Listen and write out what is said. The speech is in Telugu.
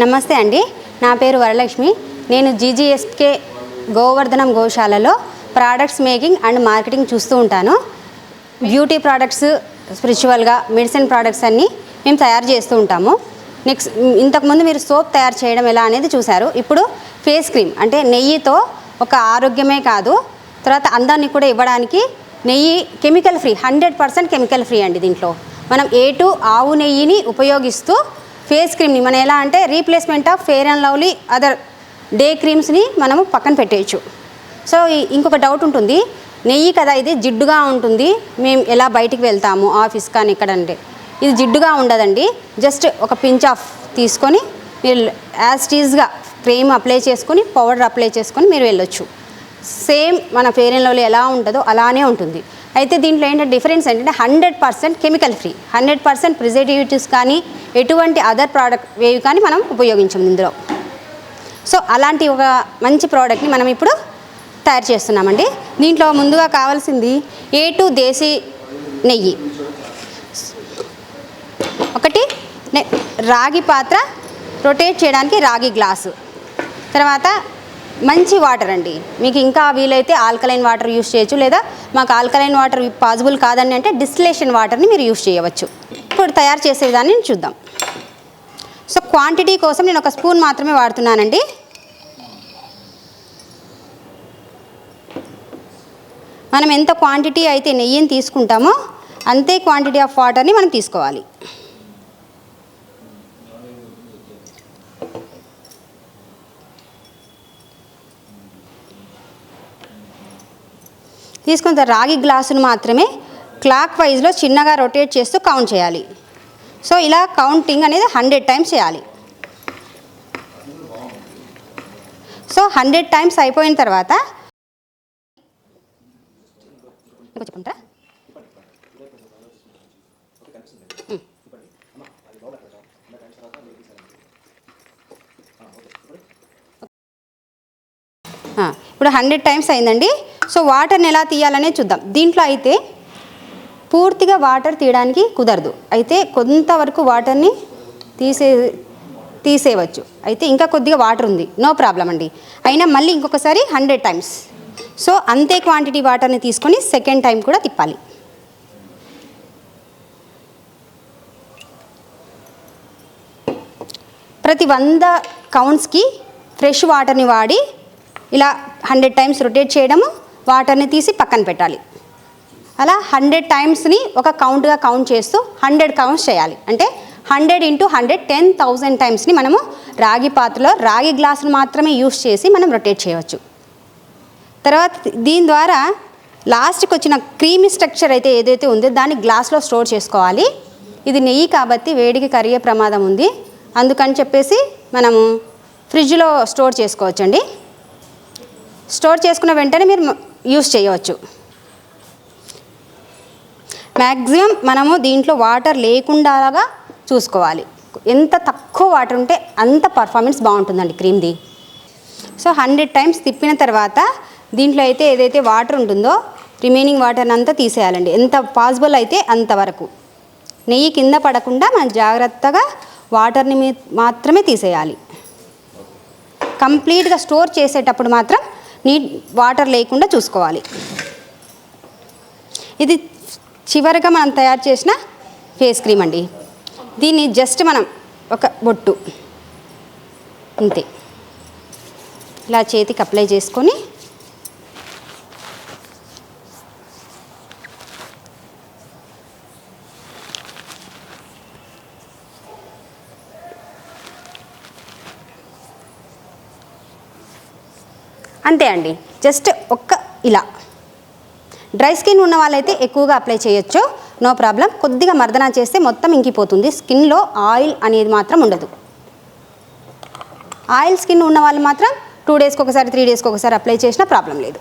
నమస్తే అండి, నా పేరు వరలక్ష్మి. నేను జీజీఎస్కే గోవర్ధనం గోశాలలో ప్రోడక్ట్స్ మేకింగ్ అండ్ మార్కెటింగ్ చూస్తూ ఉంటాను. బ్యూటీ ప్రోడక్ట్స్, స్పిరిచువల్గా మెడిసిన్ ప్రోడక్ట్స్ అన్నీ మేము తయారు చేస్తూ ఉంటాము. నెక్స్ట్, ఇంతకుముందు మీరు సోప్ తయారు చేయడం ఎలా అనేది చూశారు. ఇప్పుడు ఫేస్ క్రీమ్ అంటే నెయ్యితో ఒక ఆరోగ్యమే కాదు, తర్వాత అందాన్ని కూడా ఇవ్వడానికి నెయ్యి కెమికల్ ఫ్రీ, 100% కెమికల్ ఫ్రీ అండి. దీంట్లో మనం A2 ఆవు నెయ్యిని ఉపయోగిస్తూ ఫేస్ క్రీమ్ని మనం ఎలా అంటే replacement of Fair and Lovely other day క్రీమ్స్ని మనము పక్కన పెట్టేయచ్చు. సో ఇంకొక డౌట్ ఉంటుంది, నెయ్యి కదా ఇది జిడ్డుగా ఉంటుంది, మేము ఎలా బయటికి వెళ్తాము ఆఫీస్ కానీ ఎక్కడంటే, ఇది జిడ్డుగా ఉండదండి. జస్ట్ ఒక పించ్ ఆఫ్ తీసుకొని మీరు యాజ్ టీజ్గా క్రీమ్ అప్లై చేసుకొని పౌడర్ అప్లై చేసుకొని మీరు వెళ్ళొచ్చు. సేమ్ మన ఫెయిర్ అండ్ లవ్లీ ఎలా ఉంటుందో అలానే ఉంటుంది. అయితే దీంట్లో ఏంటంటే డిఫరెన్స్ ఏంటంటే 100% కెమికల్ ఫ్రీ, 100% ప్రిజర్వేటివ్స్ కానీ ఎటువంటి అదర్ ప్రోడక్ట్ వేవి కానీ మనం ఉపయోగించాము ఇందులో. సో అలాంటి ఒక మంచి ప్రోడక్ట్ని మనం ఇప్పుడు తయారు చేస్తున్నామండి. దీంట్లో ముందుగా కావాల్సింది A2 దేశీ నెయ్యి, ఒకటి రాగి పాత్ర రొటేట్ చేయడానికి రాగి గ్లాసు, తర్వాత మంచి వాటర్ అండి. మీకు ఇంకా వీలైతే ఆల్కలైన్ వాటర్ యూస్ చేయొచ్చు, లేదా మాకు ఆల్కలైన్ వాటర్ పాసిబుల్ కాదని అంటే డిస్టిలేషన్ వాటర్ని మీరు యూస్ చేయవచ్చు. ఇప్పుడు తయారు చేసే విధాన్ని చూద్దాం. సో క్వాంటిటీ కోసం నేను 1 స్పూన్ మాత్రమే వాడుతున్నానండి. మనం ఎంత క్వాంటిటీ అయితే నెయ్యిని తీసుకుంటామో అంతే క్వాంటిటీ ఆఫ్ వాటర్ని మనం తీసుకోవాలి. తీసుకున్న రాగి గ్లాసును మాత్రమే క్లాక్ వైజ్లో చిన్నగా రొటేట్ చేస్తూ కౌంట్ చేయాలి. సో ఇలా కౌంటింగ్ అనేది 100 టైమ్స్ చేయాలి. సో 100 టైమ్స్ అయిపోయిన తర్వాత చెప్పుకుంటారా, ఇప్పుడు 100 టైమ్స్ అయిందండి. సో వాటర్ని ఎలా తీయాలనే చూద్దాం. దీంట్లో అయితే పూర్తిగా వాటర్ తీయడానికి కుదరదు, అయితే కొంతవరకు వాటర్ని తీసేయవచ్చు. అయితే ఇంకా కొద్దిగా వాటర్ ఉంది, నో ప్రాబ్లం అండి. అయినా మళ్ళీ ఇంకొకసారి 100 టైమ్స్. సో అంతే క్వాంటిటీ వాటర్ని తీసుకొని సెకండ్ టైం కూడా తిప్పాలి. ప్రతి 100 కౌంట్స్కి ఫ్రెష్ వాటర్ని వాడి ఇలా 100 టైమ్స్ రొటేట్ చేయడము, వాటర్ని తీసి పక్కన పెట్టాలి. అలా 100 టైమ్స్ని ఒక కౌంట్గా కౌంట్ చేస్తూ 100 కౌంట్స్ చేయాలి. అంటే 100 × 100 10,000 టైమ్స్ని మనము రాగి పాత్రలో రాగి గ్లాసును మాత్రమే యూస్ చేసి మనం రొటేట్ చేయవచ్చు. తర్వాత దీని ద్వారా లాస్ట్కి వచ్చిన క్రీమీ స్ట్రక్చర్ అయితే ఏదైతే ఉందో దాన్ని గ్లాస్లో స్టోర్ చేసుకోవాలి. ఇది నెయ్యి కాబట్టి వేడికి కరిగే ప్రమాదం ఉంది, అందుకని చెప్పేసి మనము ఫ్రిడ్జ్లో స్టోర్ చేసుకోవచ్చండి. స్టోర్ చేసుకున్న వెంటనే మీరు యూస్ చేయవచ్చు. మ్యాక్సిమం మనము దీంట్లో వాటర్ లేకుండాగా చూసుకోవాలి. ఎంత తక్కువ వాటర్ ఉంటే అంత పర్ఫార్మెన్స్ బాగుంటుందండి క్రీమ్ది. సో 100 టైమ్స్ తిప్పిన తర్వాత దీంట్లో అయితే ఏదైతే వాటర్ ఉంటుందో రిమైనింగ్ వాటర్ని అంతా తీసేయాలండి. ఎంత పాసిబుల్ అయితే అంతవరకు నెయ్యి కింద పడకుండా మనం జాగ్రత్తగా వాటర్ని మాత్రమే తీసేయాలి. కంప్లీట్గా స్టోర్ చేసేటప్పుడు మాత్రం వాటర్ లేకుండా చూసుకోవాలి. ఇది చివరిగా మనం తయారు చేసిన ఫేస్ క్రీమ్ అండి. దీన్ని జస్ట్ మనం ఒక బొట్టు అంతే ఇలా చేతికి అప్లై చేసుకొని అంతే అండి. జస్ట్ ఇలా డ్రై స్కిన్ ఉన్న వాళ్ళైతే ఎక్కువగా అప్లై చేయొచ్చు, నో ప్రాబ్లం. కొద్దిగా మర్దన చేస్తే మొత్తం ఇంకిపోతుంది, స్కిన్లో ఆయిల్ అనేది మాత్రం ఉండదు. ఆయిల్ స్కిన్ ఉన్న వాళ్ళు మాత్రం 2 డేస్కి ఒకసారి 3 డేస్కి ఒకసారి అప్లై చేసినా ప్రాబ్లం లేదు.